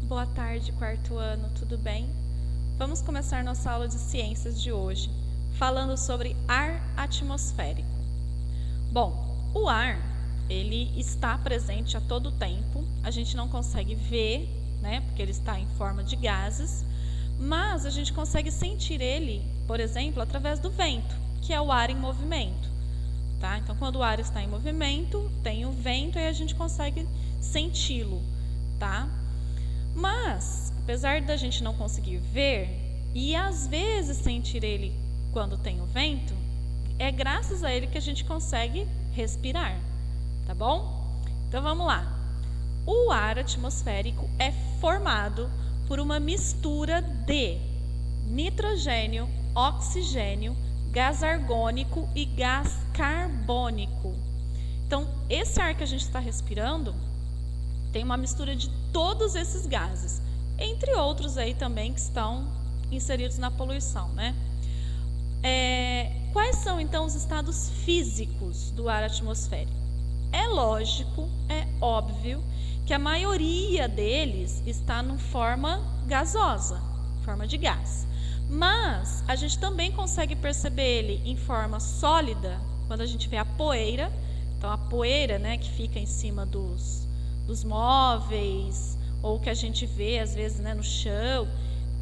Boa tarde, quarto ano, tudo bem? Vamos começar nossa aula de ciências de hoje, falando sobre ar atmosférico. Bom, o ar, ele está presente a todo tempo, a gente não consegue ver, né, porque ele está em forma de gases, mas a gente consegue sentir ele, por exemplo, através do vento, que é o ar em movimento. Tá? Então, quando o ar está em movimento, tem o vento e a gente consegue senti-lo, tá? Mas, apesar da gente não conseguir ver e às vezes sentir ele quando tem o vento, é graças a ele que a gente consegue respirar, tá bom? Então vamos lá. O ar atmosférico é formado por uma mistura de nitrogênio, oxigênio, gás argônico e gás carbônico. Então, esse ar que a gente está respirando tem uma mistura de todos esses gases, entre outros aí também que estão inseridos na poluição, né? Quais são então os estados físicos do ar atmosférico? É lógico, é óbvio que a maioria deles está em forma gasosa, forma de gás. Mas a gente também consegue perceber ele em forma sólida quando a gente vê a poeira. Então a poeira, né, que fica em cima dos móveis, ou que a gente vê às vezes, né, no chão,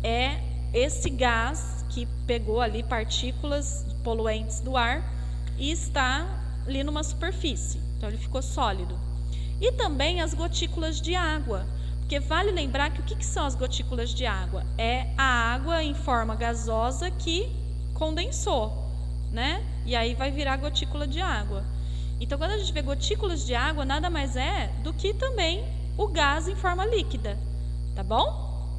é esse gás que pegou ali partículas poluentes do ar e está ali numa superfície. Então ele ficou sólido. E também as gotículas de água, porque vale lembrar que o que são as gotículas de água? É a água em forma gasosa que condensou, né? E aí vai virar gotícula de água. Então, quando a gente vê gotículas de água, nada mais é do que também o gás em forma líquida, tá bom?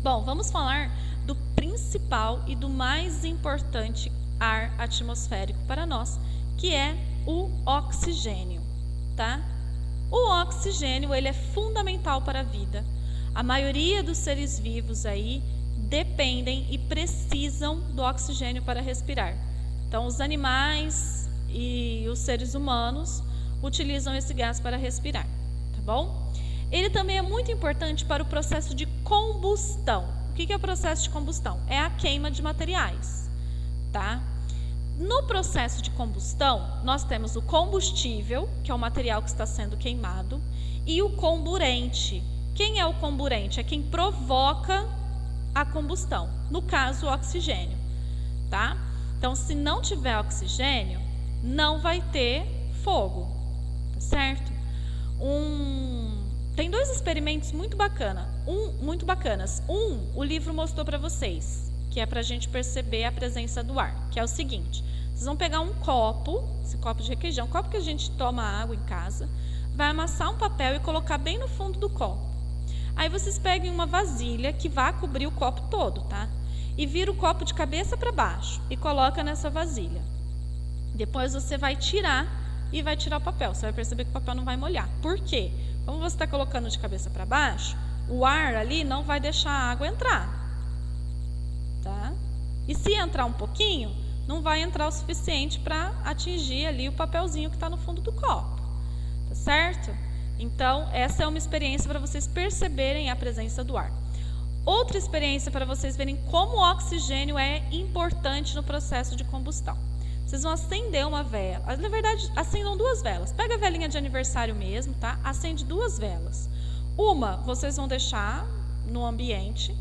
Bom, vamos falar do principal e do mais importante ar atmosférico para nós, que é o oxigênio, tá? O oxigênio, ele é fundamental para a vida. A maioria dos seres vivos aí dependem e precisam do oxigênio para respirar. Então, os animais e os seres humanos utilizam esse gás para respirar, tá bom? Ele também é muito importante para o processo de combustão. O que é o processo de combustão? É a queima de materiais, tá? No processo de combustão, nós temos o combustível, que é o material que está sendo queimado, e o comburente. Quem é o comburente? É quem provoca a combustão, no caso, o oxigênio, tá? Então, se não tiver oxigênio, não vai ter fogo, tá certo? Tem dois experimentos muito bacanas. O livro mostrou para vocês, que é para a gente perceber a presença do ar, que é o seguinte: vocês vão pegar um copo, esse copo de requeijão, um copo que a gente toma água em casa, vai amassar um papel e colocar bem no fundo do copo. Aí vocês pegam uma vasilha que vai cobrir o copo todo, tá? E vira o copo de cabeça para baixo e coloca nessa vasilha. Depois você vai tirar e vai tirar o papel. Você vai perceber que o papel não vai molhar. Por quê? Como você está colocando de cabeça para baixo, o ar ali não vai deixar a água entrar, tá? E se entrar um pouquinho, não vai entrar o suficiente para atingir ali o papelzinho que está no fundo do copo, tá certo? Então, essa é uma experiência para vocês perceberem a presença do ar. Outra experiência para vocês verem como o oxigênio é importante no processo de combustão. Vocês vão acender uma vela. Na verdade, acendam duas velas. Pega a velinha de aniversário mesmo, tá? Acende duas velas. Uma vocês vão deixar no ambiente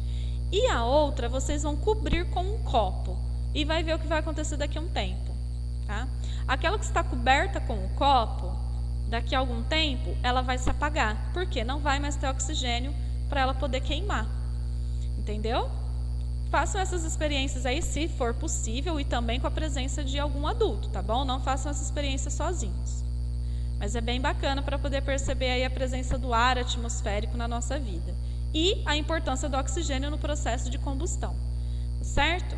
e a outra vocês vão cobrir com um copo. E vai ver o que vai acontecer daqui a um tempo, tá? Aquela que está coberta com o copo, daqui a algum tempo, ela vai se apagar. Por quê? Não vai mais ter oxigênio para ela poder queimar. Entendeu? Façam essas experiências aí, se for possível, e também com a presença de algum adulto, tá bom? Não façam essa experiência sozinhos. Mas é bem bacana para poder perceber aí a presença do ar atmosférico na nossa vida. E a importância do oxigênio no processo de combustão, certo?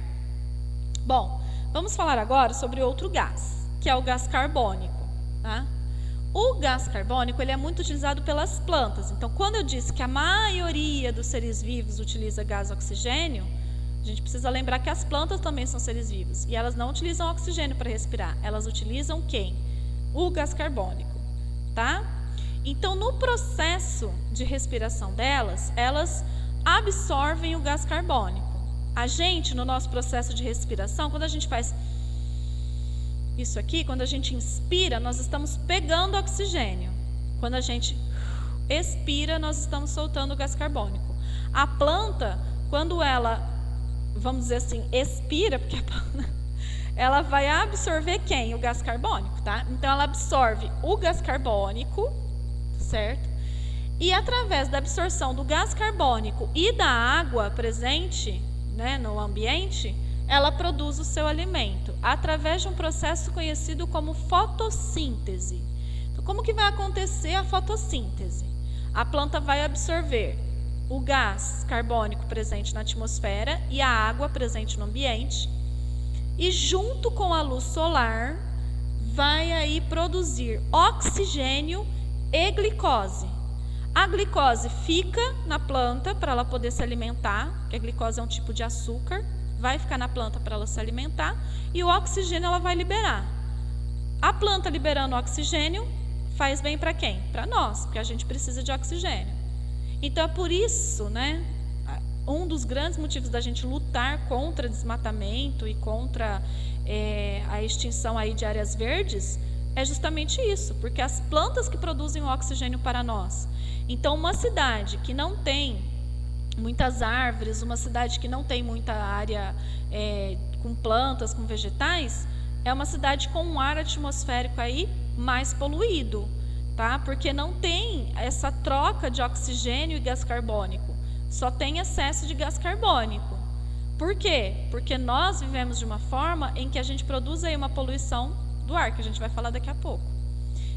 Bom, vamos falar agora sobre outro gás, que é o gás carbônico, tá? O gás carbônico, ele é muito utilizado pelas plantas. Então, quando eu disse que a maioria dos seres vivos utiliza gás oxigênio, a gente precisa lembrar que as plantas também são seres vivos. E elas não utilizam oxigênio para respirar. Elas utilizam quem? O gás carbônico, tá? Então, no processo de respiração delas, elas absorvem o gás carbônico. A gente, no nosso processo de respiração, quando a gente faz isso aqui, quando a gente inspira, nós estamos pegando oxigênio. Quando a gente expira, nós estamos soltando o gás carbônico. A planta, quando ela, vamos dizer assim, expira, porque a planta, ela vai absorver quem? O gás carbônico, tá? Então, ela absorve o gás carbônico, certo? E através da absorção do gás carbônico e da água presente, né, no ambiente, ela produz o seu alimento através de um processo conhecido como fotossíntese. Então, como que vai acontecer a fotossíntese? A planta vai absorver o gás carbônico presente na atmosfera e a água presente no ambiente, e junto com a luz solar vai aí produzir oxigênio e glicose. A glicose fica na planta para ela poder se alimentar, porque a glicose é um tipo de açúcar, vai ficar na planta para ela se alimentar, e o oxigênio ela vai liberar. A planta liberando oxigênio faz bem para quem? Para nós, porque a gente precisa de oxigênio. Então é por isso, né, um dos grandes motivos da gente lutar contra desmatamento e contra a extinção aí de áreas verdes é justamente isso, porque as plantas que produzem o oxigênio para nós. Então, uma cidade que não tem muitas árvores, uma cidade que não tem muita área com plantas, com vegetais, é uma cidade com um ar atmosférico aí mais poluído, tá? Porque não tem essa troca de oxigênio e gás carbônico, só tem excesso de gás carbônico. Por quê? Porque nós vivemos de uma forma em que a gente produz aí uma poluição do ar, que a gente vai falar daqui a pouco.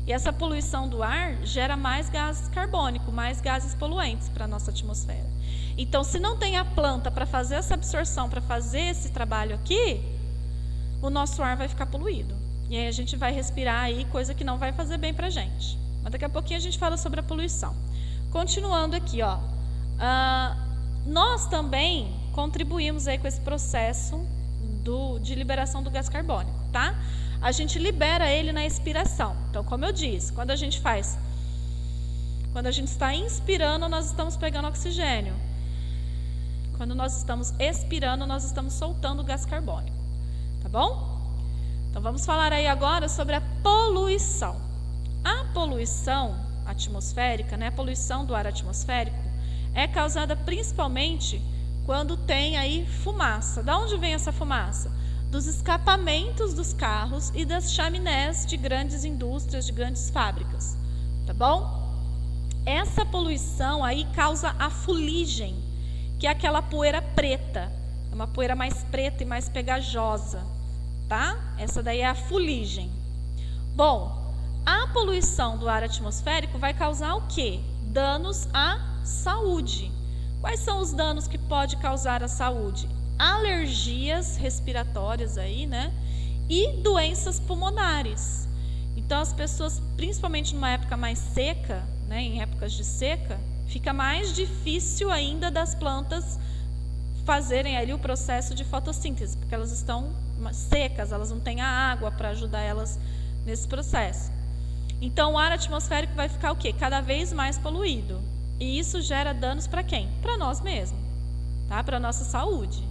E essa poluição do ar gera mais gás carbônico, mais gases poluentes para a nossa atmosfera. Então, se não tem a planta para fazer essa absorção, para fazer esse trabalho aqui, o nosso ar vai ficar poluído. E aí a gente vai respirar aí coisa que não vai fazer bem para a gente. Mas daqui a pouquinho a gente fala sobre a poluição. Continuando aqui, ó. Nós também contribuímos aí com esse processo de liberação do gás carbônico, tá? A gente libera ele na expiração. Então, como eu disse, quando a gente está inspirando, nós estamos pegando oxigênio. Quando nós estamos expirando, nós estamos soltando o gás carbônico, tá bom? Então, vamos falar aí agora sobre a poluição. A poluição atmosférica, né, a poluição do ar atmosférico, é causada principalmente quando tem aí fumaça. Da onde vem essa fumaça? Dos escapamentos dos carros e das chaminés de grandes indústrias, de grandes fábricas, tá bom? Essa poluição aí causa a fuligem, que é aquela poeira preta, é uma poeira mais preta e mais pegajosa, tá? Essa daí é a fuligem. Bom, a poluição do ar atmosférico vai causar o quê? Danos à saúde. Quais são os danos que pode causar à saúde? Alergias respiratórias aí, né? E doenças pulmonares. Então, as pessoas, principalmente numa época mais seca, né, em épocas de seca, fica mais difícil ainda das plantas fazerem ali o processo de fotossíntese, porque elas estão secas, elas não têm a água para ajudar elas nesse processo. Então, o ar atmosférico vai ficar o quê? Cada vez mais poluído. E isso gera danos para quem? Para nós mesmos, tá? Para a nossa saúde.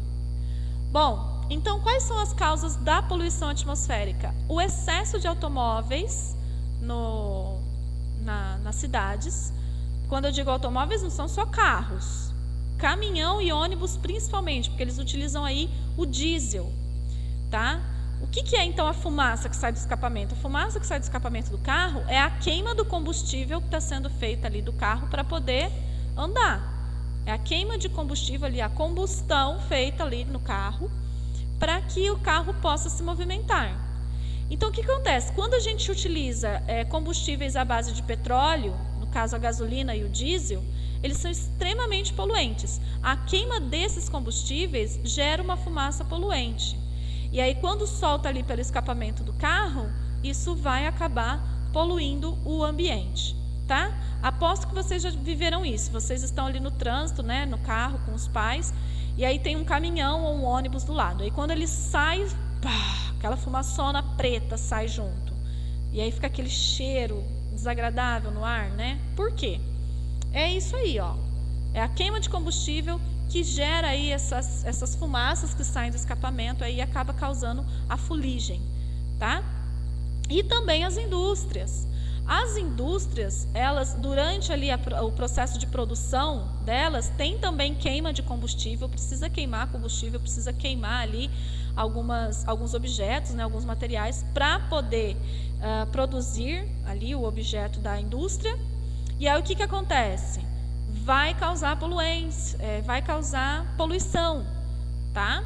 Bom, então quais são as causas da poluição atmosférica? O excesso de automóveis nas cidades. Quando eu digo automóveis, não são só carros. Caminhão e ônibus principalmente, porque eles utilizam aí o diesel, tá? O que é então a fumaça que sai do escapamento? A fumaça que sai do escapamento do carro é a queima do combustível que está sendo feita ali do carro para poder andar. É a queima de combustível ali, a combustão feita ali no carro para que o carro possa se movimentar. Então, o que acontece? Quando a gente utiliza combustíveis à base de petróleo, no caso a gasolina e o diesel, eles são extremamente poluentes. A queima desses combustíveis gera uma fumaça poluente. E aí, quando solta ali pelo escapamento do carro, isso vai acabar poluindo o ambiente, tá? Aposto que vocês já viveram isso. Vocês estão ali no trânsito, né, no carro com os pais, e aí tem um caminhão ou um ônibus do lado. Aí, quando ele sai, pá, aquela fumaçona preta sai junto. E aí fica aquele cheiro desagradável no ar, né? Por quê? É isso aí, ó. É a queima de combustível que gera aí essas fumaças que saem do escapamento aí e acaba causando a fuligem, tá? E também as indústrias. As indústrias, elas, durante ali o processo de produção delas, tem também queima de combustível, precisa queimar combustível, precisa queimar ali alguns objetos, né, alguns materiais, para poder produzir ali o objeto da indústria. E aí o que acontece? Vai causar poluentes, vai causar poluição, tá?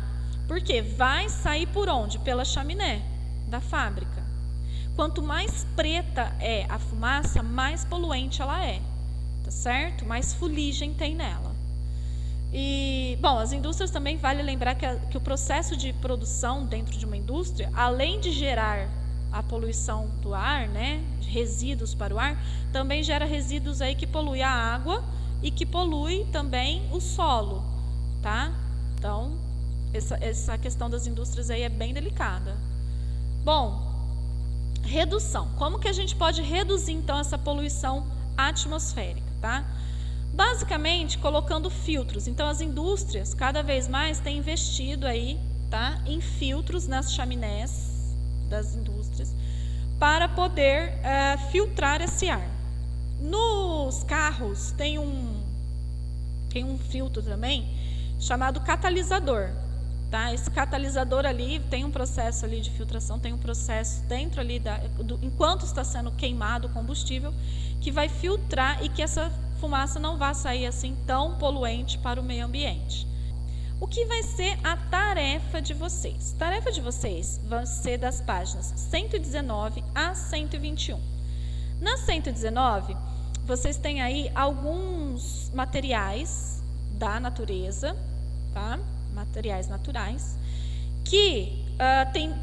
Porque vai sair por onde? Pela chaminé da fábrica. Quanto mais preta é a fumaça, mais poluente ela é, tá certo? Mais fuligem tem nela. E, bom, as indústrias também, vale lembrar que o processo de produção dentro de uma indústria, além de gerar a poluição do ar, né, resíduos para o ar, também gera resíduos aí que poluem a água e que polui também o solo, tá? Então, essa questão das indústrias aí é bem delicada. Bom, redução. Como que a gente pode reduzir, então, essa poluição atmosférica, tá? Basicamente, colocando filtros. Então, as indústrias, cada vez mais, têm investido aí, tá, em filtros nas chaminés das indústrias para poder filtrar esse ar. Nos carros tem um filtro também chamado catalisador. Tá? Esse catalisador ali tem um processo ali de filtração, tem um processo dentro ali, enquanto está sendo queimado o combustível, que vai filtrar e que essa fumaça não vai sair assim tão poluente para o meio ambiente. O que vai ser a tarefa de vocês? A tarefa de vocês vai ser das páginas 119 a 121. Na 119, vocês têm aí alguns materiais da natureza, tá? Materiais naturais, que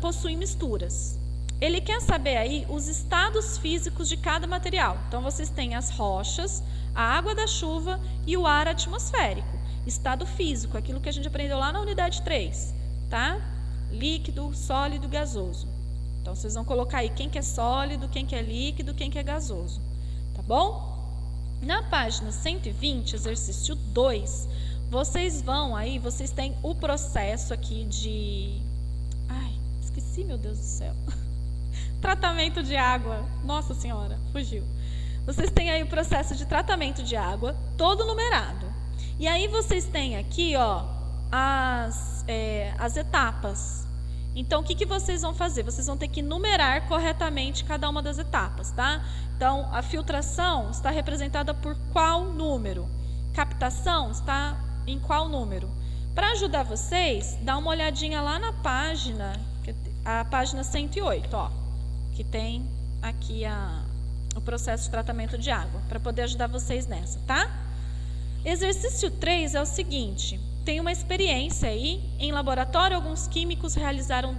possuem misturas. Ele quer saber aí os estados físicos de cada material. Então, vocês têm as rochas, a água da chuva e o ar atmosférico. Estado físico, aquilo que a gente aprendeu lá na unidade 3, tá? Líquido, sólido, gasoso. Então, vocês vão colocar aí quem que é sólido, quem que é líquido, quem que é gasoso, tá bom? Na página 120, exercício 2, vocês têm o processo aqui de... Ai, esqueci, meu Deus do céu. Tratamento de água. Nossa Senhora, fugiu. Vocês têm aí o processo de tratamento de água, todo numerado. E aí vocês têm aqui, ó, as etapas. Então, o que vocês vão fazer? Vocês vão ter que numerar corretamente cada uma das etapas, tá? Então, a filtração está representada por qual número? Captação está em qual número? Para ajudar vocês, dá uma olhadinha lá na página, a página 108, ó, que tem aqui o processo de tratamento de água, para poder ajudar vocês nessa, tá? Exercício 3 é o seguinte, tem uma experiência aí, em laboratório, alguns químicos realizaram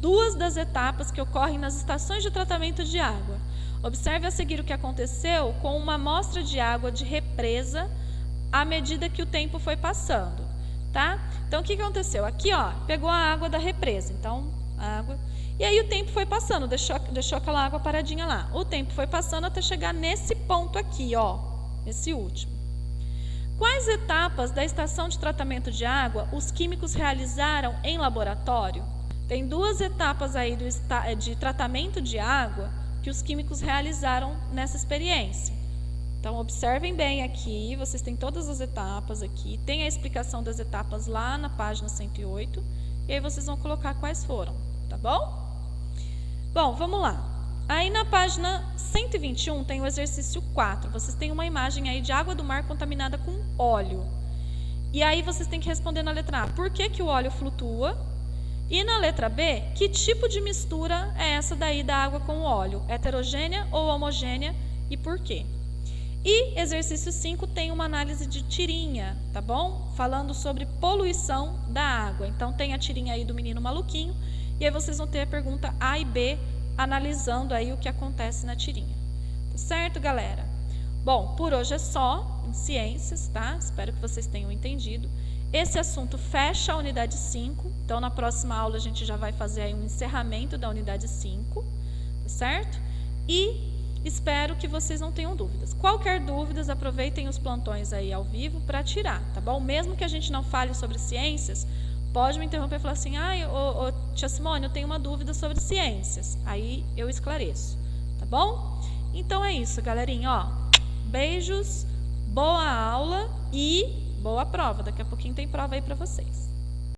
2 das etapas que ocorrem nas estações de tratamento de água. Observe a seguir o que aconteceu com uma amostra de água de represa à medida que o tempo foi passando, tá? Então, o que aconteceu? Aqui, ó, pegou a água da represa, então, água, e aí o tempo foi passando, deixou aquela água paradinha lá. O tempo foi passando até chegar nesse ponto aqui, ó, esse último. Quais etapas da estação de tratamento de água os químicos realizaram em laboratório? Tem 2 etapas aí de tratamento de água que os químicos realizaram nessa experiência. Então, observem bem aqui, vocês têm todas as etapas aqui, tem a explicação das etapas lá na página 108, e aí vocês vão colocar quais foram, tá bom? Bom, vamos lá. Aí na página 121 tem o exercício 4, vocês têm uma imagem aí de água do mar contaminada com óleo. E aí vocês têm que responder na letra A, por que o óleo flutua? E na letra B, que tipo de mistura é essa daí da água com o óleo? Heterogênea ou homogênea e por quê? E exercício 5 tem uma análise de tirinha, tá bom? Falando sobre poluição da água. Então tem a tirinha aí do menino maluquinho, e aí vocês vão ter a pergunta A e B, analisando aí o que acontece na tirinha. Tá certo, galera? Bom, por hoje é só em ciências, tá? Espero que vocês tenham entendido. Esse assunto fecha a unidade 5, então na próxima aula a gente já vai fazer aí um encerramento da unidade 5, tá certo? E Espero que vocês não tenham dúvidas. Qualquer dúvidas, aproveitem os plantões aí ao vivo para tirar, tá bom? Mesmo que a gente não fale sobre ciências, pode me interromper e falar assim, tia Simone, eu tenho uma dúvida sobre ciências. Aí eu esclareço, tá bom? Então é isso, galerinha, ó. Beijos, boa aula e boa prova. Daqui a pouquinho tem prova aí para vocês.